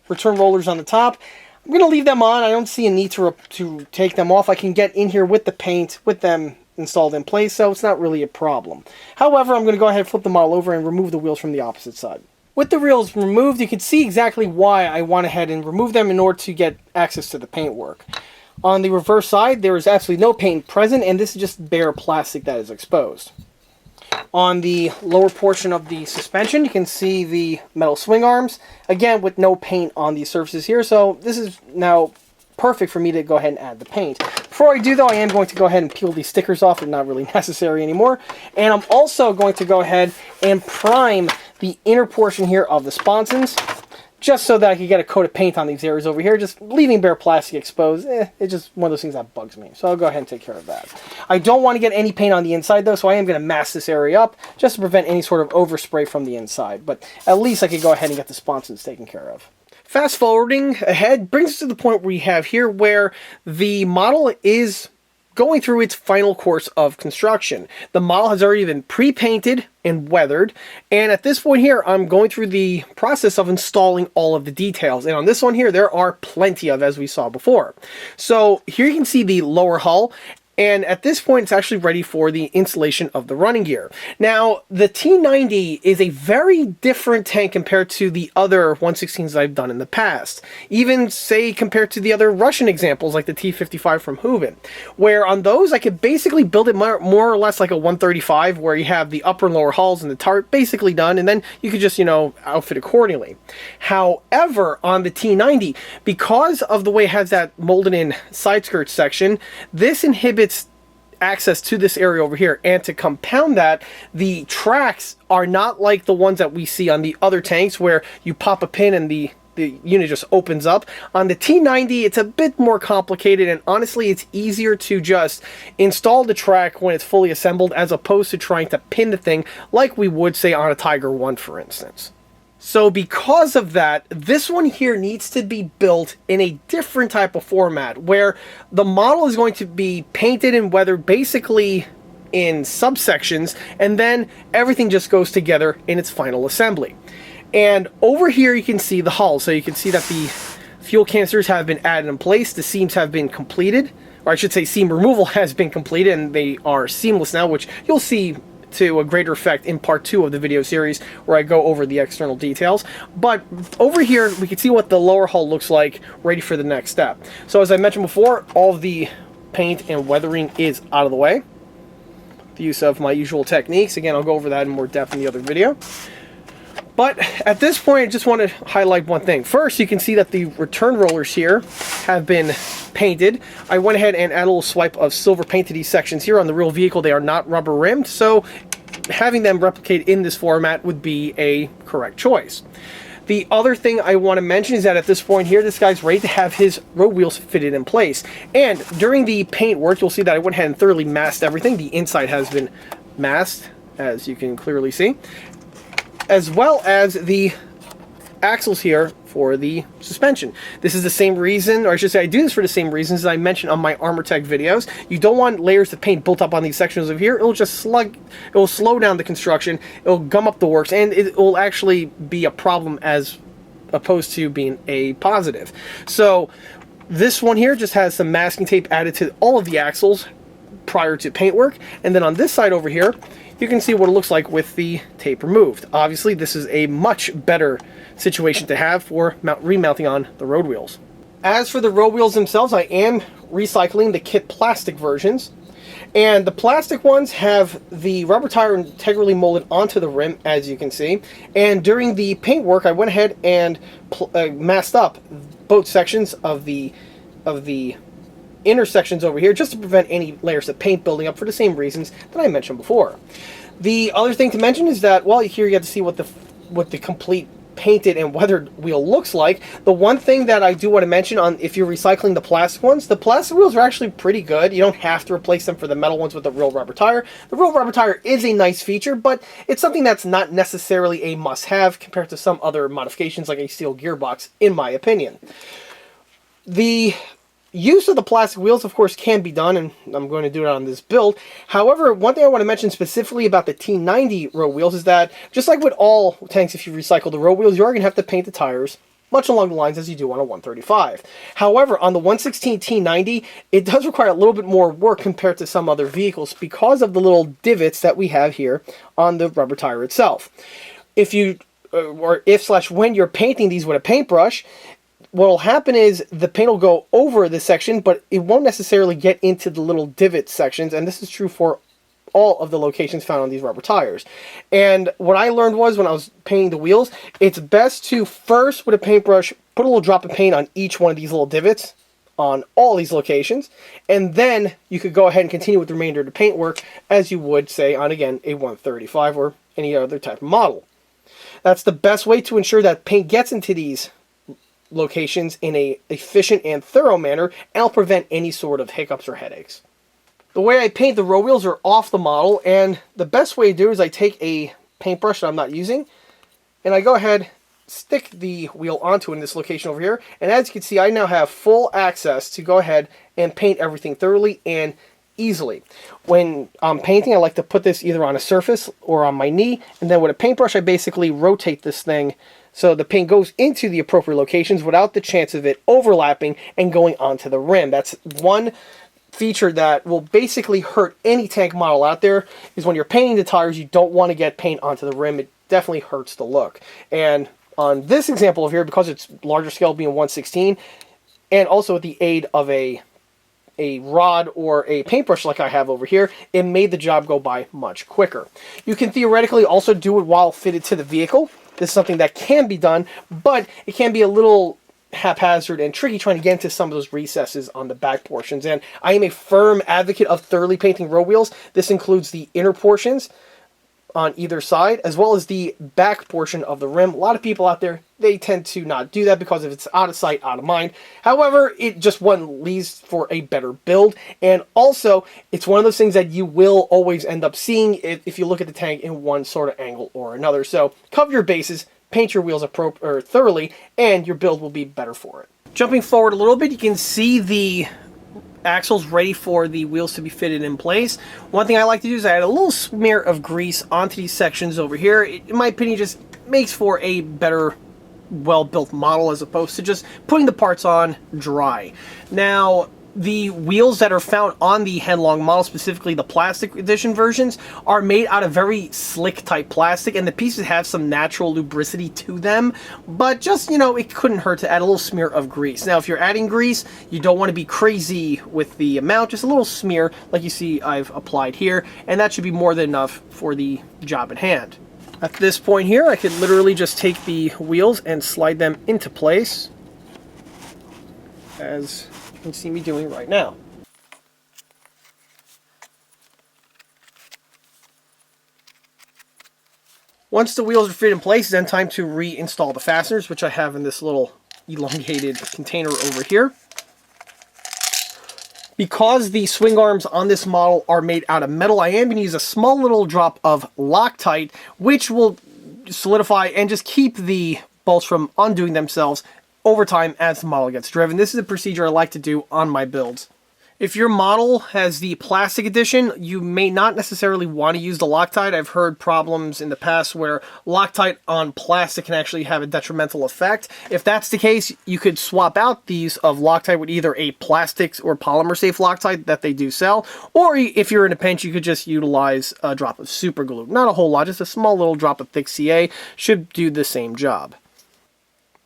return rollers on the top. I'm going to leave them on. I don't see a need to take them off. I can get in here with the paint, with them installed in place, so it's not really a problem. However, I'm going to go ahead and flip the model over and remove the wheels from the opposite side. With the wheels removed, you can see exactly why I went ahead and removed them in order to get access to the paintwork. On the reverse side, there is absolutely no paint present, and this is just bare plastic that is exposed. On the lower portion of the suspension, you can see the metal swing arms, again with no paint on these surfaces here, so this is now perfect for me to go ahead and add the paint. Before I do though, I am going to go ahead and peel these stickers off. They're not really necessary anymore. And I'm also going to go ahead and prime the inner portion here of the sponsons, just so that I can get a coat of paint on these areas over here. Just leaving bare plastic exposed, it's just one of those things that bugs me. So I'll go ahead and take care of that. I don't want to get any paint on the inside though, so I am going to mask this area up just to prevent any sort of overspray from the inside. But at least I can go ahead and get the sponsons taken care of. Fast forwarding ahead brings us to the point we have here where the model is going through its final course of construction. The model has already been pre-painted and weathered, and at this point here I'm going through the process of installing all of the details, and on this one here there are plenty of, as we saw before. So here you can see the lower hull, and at this point it's actually ready for the installation of the running gear. Now the T90 is a very different tank compared to the other 116s I've done in the past. Even say compared to the other Russian examples like the T55 from Hubin, where on those I could basically build it more or less like a 135, where you have the upper and lower hulls and the turret basically done, and then you could just, outfit accordingly. However, on the T90, because of the way it has that molded in side skirt section, this inhibits access to this area over here, and to compound that, the tracks are not like the ones that we see on the other tanks where you pop a pin and the unit just opens up. On the T90 it's a bit more complicated, and honestly it's easier to just install the track when it's fully assembled as opposed to trying to pin the thing like we would say on a Tiger 1 for instance. So because of that, this one here needs to be built in a different type of format, where the model is going to be painted and weathered basically in subsections, and then everything just goes together in its final assembly. And over here you can see the hull, so you can see that the fuel canisters have been added in place, the seams have been completed, or I should say seam removal has been completed, and they are seamless now, which you'll see to a greater effect in part 2 of the video series where I go over the external details. But over here we can see what the lower hull looks like ready for the next step. So as I mentioned before, all of the paint and weathering is out of the way. The use of my usual techniques. Again, I'll go over that in more depth in the other video. But at this point, I just want to highlight one thing. First, you can see that the return rollers here have been painted. I went ahead and added a little swipe of silver paint to these sections here. On the real vehicle, they are not rubber rimmed, so having them replicate in this format would be a correct choice. The other thing I want to mention is that at this point here, this guy's ready to have his road wheels fitted in place. And during the paint work, you'll see that I went ahead and thoroughly masked everything. The inside has been masked, as you can clearly see, as well as the axles here for the suspension. This is the same reason, or I should say I do this for the same reasons as I mentioned on my Armor Tech videos. You don't want layers of paint built up on these sections over here. It'll just it will slow down the construction, it'll gum up the works, and it will actually be a problem as opposed to being a positive. So this one here just has some masking tape added to all of the axles prior to paintwork, and then on this side over here you can see what it looks like with the tape removed. Obviously this is a much better situation to have for remounting on the road wheels. As for the road wheels themselves, I am recycling the kit plastic versions, and the plastic ones have the rubber tire integrally molded onto the rim, as you can see, and during the paint work I went ahead and masked up both sections of the intersections over here just to prevent any layers of paint building up for the same reasons that I mentioned before. The other thing to mention is that, well, here you get to see what the complete painted and weathered wheel looks like. The one thing that I do want to mention on if you're recycling the plastic ones, the plastic wheels are actually pretty good. You don't have to replace them for the metal ones with the real rubber tire. The real rubber tire is a nice feature, but it's something that's not necessarily a must-have compared to some other modifications like a steel gearbox, in my opinion. The use of the plastic wheels, of course, can be done, and I'm going to do it on this build. However, one thing I want to mention specifically about the T90 road wheels is that, just like with all tanks, if you recycle the road wheels, you are going to have to paint the tires, much along the lines as you do on a 135. However, on the 116 T90, it does require a little bit more work compared to some other vehicles because of the little divots that we have here on the rubber tire itself. If you, or if/when you're painting these with a paintbrush, what will happen is the paint will go over this section, but it won't necessarily get into the little divot sections, and this is true for all of the locations found on these rubber tires. And what I learned was when I was painting the wheels, it's best to first, with a paintbrush, put a little drop of paint on each one of these little divots on all these locations, and then you could go ahead and continue with the remainder of the paint work as you would, say, on, again, a 135 or any other type of model. That's the best way to ensure that paint gets into these locations in a efficient and thorough manner, and it'll prevent any sort of hiccups or headaches. The way I paint the road wheels are off the model, and the best way to do it is I take a paintbrush that I'm not using, and I go ahead, stick the wheel onto it in this location over here, and as you can see, I now have full access to go ahead and paint everything thoroughly and easily. When I'm painting, I like to put this either on a surface or on my knee, and then with a paintbrush I basically rotate this thing so the paint goes into the appropriate locations without the chance of it overlapping and going onto the rim. That's one feature that will basically hurt any tank model out there, is when you're painting the tires, you don't want to get paint onto the rim. It definitely hurts the look. And on this example of here, because it's larger scale being 116, and also with the aid of a rod or a paintbrush like I have over here, it made the job go by much quicker. You can theoretically also do it while fitted to the vehicle. This is something that can be done, but it can be a little haphazard and tricky trying to get into some of those recesses on the back portions. And I am a firm advocate of thoroughly painting road wheels. This includes the inner portions on either side, as well as the back portion of the rim. A lot of people out there, they tend to not do that because if it's out of sight, out of mind. However, it just one leads for a better build, and also it's one of those things that you will always end up seeing if you look at the tank in one sort of angle or another. So cover your bases, paint your wheels thoroughly, and your build will be better for it. Jumping forward a little bit, you can see the axles ready for the wheels to be fitted in place. One thing I like to do is I add a little smear of grease onto these sections over here. It, in my opinion, just makes for a better, well-built model as opposed to just putting the parts on dry. Now, the wheels that are found on the Henlong model, specifically the plastic edition versions, are made out of very slick type plastic, and the pieces have some natural lubricity to them, but just, you know, it couldn't hurt to add a little smear of grease. Now, if you're adding grease, you don't want to be crazy with the amount, just a little smear like you see I've applied here, and that should be more than enough for the job at hand. At this point here, I could literally just take the wheels and slide them into place, as you can see me doing right now. Once the wheels are fitted in place, it's then time to reinstall the fasteners, which I have in this little elongated container over here. Because the swing arms on this model are made out of metal, I am going to use a small little drop of Loctite, which will solidify and just keep the bolts from undoing themselves over time as the model gets driven. This is a procedure I like to do on my builds. If your model has the plastic edition, you may not necessarily want to use the Loctite. I've heard problems in the past where Loctite on plastic can actually have a detrimental effect. If that's the case, you could swap out these of Loctite with either a plastics or polymer safe Loctite that they do sell, or if you're in a pinch, you could just utilize a drop of super glue. Not a whole lot, just a small little drop of thick CA should do the same job.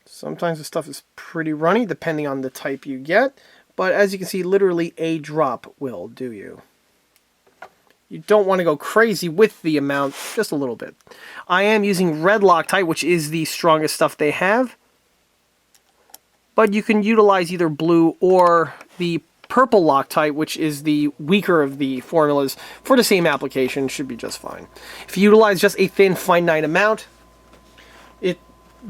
Sometimes the stuff is pretty runny depending on the type you get. But as you can see, literally a drop will do you. You don't want to go crazy with the amount, just a little bit. I am using red Loctite, which is the strongest stuff they have. But you can utilize either blue or the purple Loctite, which is the weaker of the formulas, for the same application. Should be just fine. If you utilize just a thin, finite amount, it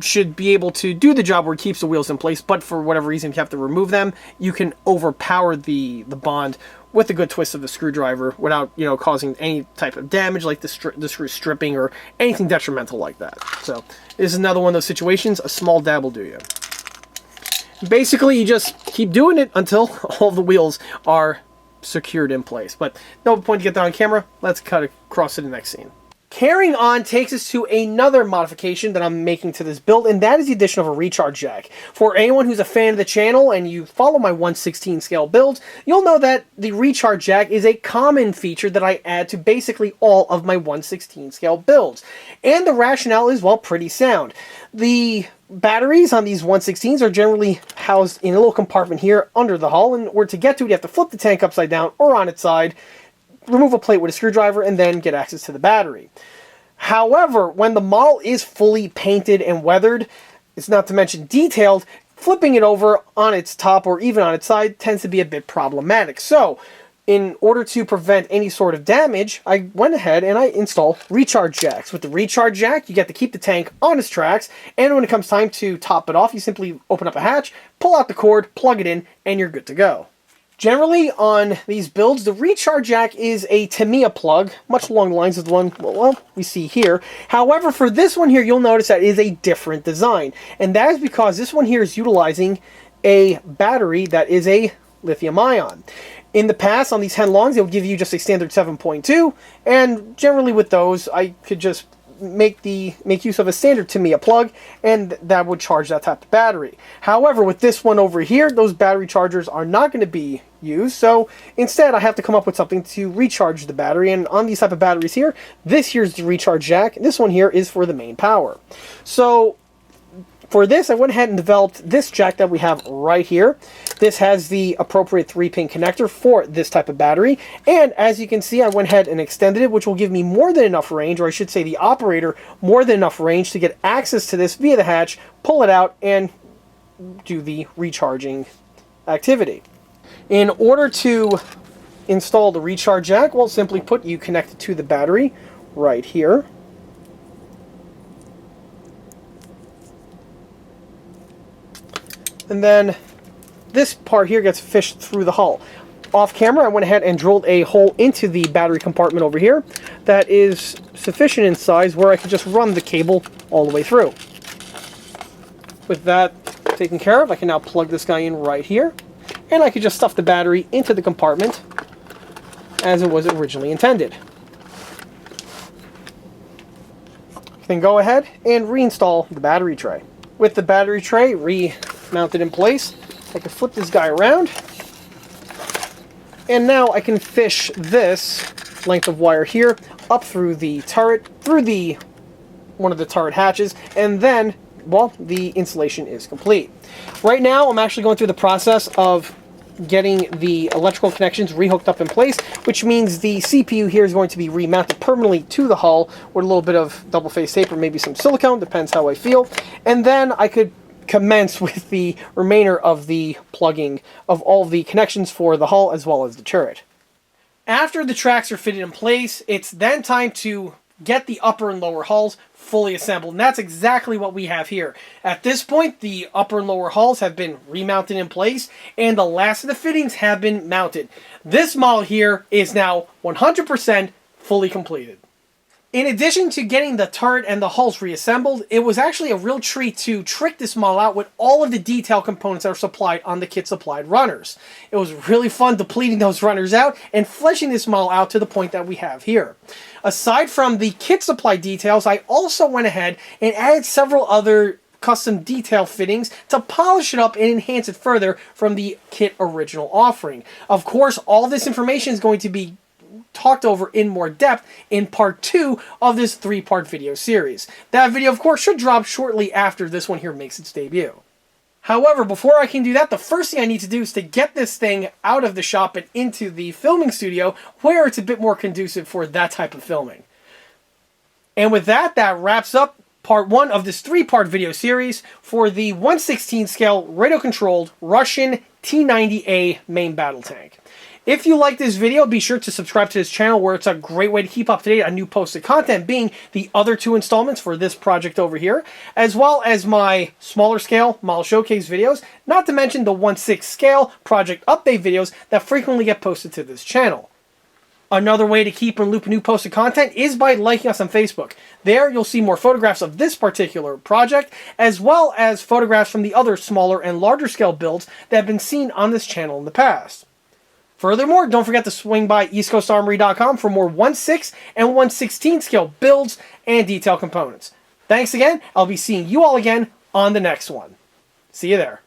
should be able to do the job where it keeps the wheels in place, but for whatever reason, if you have to remove them, you can overpower the bond with a good twist of the screwdriver without, causing any type of damage like the screw stripping or anything detrimental like that. So this is another one of those situations. A small dab will do you. Basically, you just keep doing it until all the wheels are secured in place. But no point to get that on camera. Let's cut across to the next scene. Carrying on takes us to another modification that I'm making to this build, and that is the addition of a recharge jack. For anyone who's a fan of the channel and you follow my 1/16 scale builds, you'll know that the recharge jack is a common feature that I add to basically all of my 1/16 scale builds. And the rationale is, well, pretty sound. The batteries on these 1/16s are generally housed in a little compartment here under the hull, and in order to get to it, you have to flip the tank upside down or on its side, remove a plate with a screwdriver, and then get access to the battery. However, when the model is fully painted and weathered, it's not to mention detailed, flipping it over on its top or even on its side tends to be a bit problematic. So, in order to prevent any sort of damage, I went ahead and I installed recharge jacks. With the recharge jack, you get to keep the tank on its tracks, and when it comes time to top it off, you simply open up a hatch, pull out the cord, plug it in, and you're good to go. Generally, on these builds, the recharge jack is a Tamiya plug, much along the lines of the one, well, we see here. However, for this one here, you'll notice that it is a different design. And that is because this one here is utilizing a battery that is a lithium-ion. In the past, on these Henlongs, it would give you just a standard 7.2, and generally with those, I could just make use of a standard Tamiya plug, and that would charge that type of battery. However, with this one over here, those battery chargers are not going to be used, so instead I have to come up with something to recharge the battery. And on these type of batteries here, this here's the recharge jack, and this one here is for the main power. So for this, I went ahead and developed this jack that we have right here. This has the appropriate 3-pin connector for this type of battery. And as you can see, I went ahead and extended it, which will give me more than enough range, or I should say the operator more than enough range to get access to this via the hatch, pull it out, and do the recharging activity. In order to install the recharge jack, well, simply put, you connect it to the battery right here. And then this part here gets fished through the hull. Off camera, I went ahead and drilled a hole into the battery compartment over here that is sufficient in size where I could just run the cable all the way through. With that taken care of, I can now plug this guy in right here, and I could just stuff the battery into the compartment as it was originally intended. Then go ahead and reinstall the battery tray. With the battery tray remounted in place, I can flip this guy around, and now I can fish this length of wire here up through the turret, through one of the turret hatches, and then, well, the installation is complete. Right now, I'm actually going through the process of getting the electrical connections rehooked up in place, which means the CPU here is going to be remounted permanently to the hull with a little bit of double-face tape or maybe some silicone, depends how I feel, and then I could commence with the remainder of the plugging of all the connections for the hull as well as the turret. After the tracks are fitted in place, it's then time to get the upper and lower hulls fully assembled. And that's exactly what we have here. At this point, the upper and lower hulls have been remounted in place, and the last of the fittings have been mounted. This model here is now 100% fully completed. In addition to getting the turret and the hulls reassembled, it was actually a real treat to trick this model out with all of the detail components that are supplied on the kit supplied runners. It was really fun depleting those runners out and fleshing this model out to the point that we have here. Aside from the kit supply details, I also went ahead and added several other custom detail fittings to polish it up and enhance it further from the kit original offering. Of course, all this information is going to be talked over in more depth in part 2 of this 3-part video series. That video, of course, should drop shortly after this one here makes its debut. However, before I can do that, the first thing I need to do is to get this thing out of the shop and into the filming studio where it's a bit more conducive for that type of filming. And with that, that wraps up part 1 of this 3-part video series for the 1/16 scale radio-controlled Russian T90A main battle tank. If you like this video, be sure to subscribe to this channel where it's a great way to keep up to date on new posted content, being the other 2 installments for this project over here, as well as my smaller scale model showcase videos, not to mention the 1/6 scale project update videos that frequently get posted to this channel. Another way to keep in loop new posted content is by liking us on Facebook. There you'll see more photographs of this particular project, as well as photographs from the other smaller and larger scale builds that have been seen on this channel in the past. Furthermore, don't forget to swing by eastcoastarmory.com for more 1/6 and 1/16 scale builds and detail components. Thanks again. I'll be seeing you all again on the next one. See you there.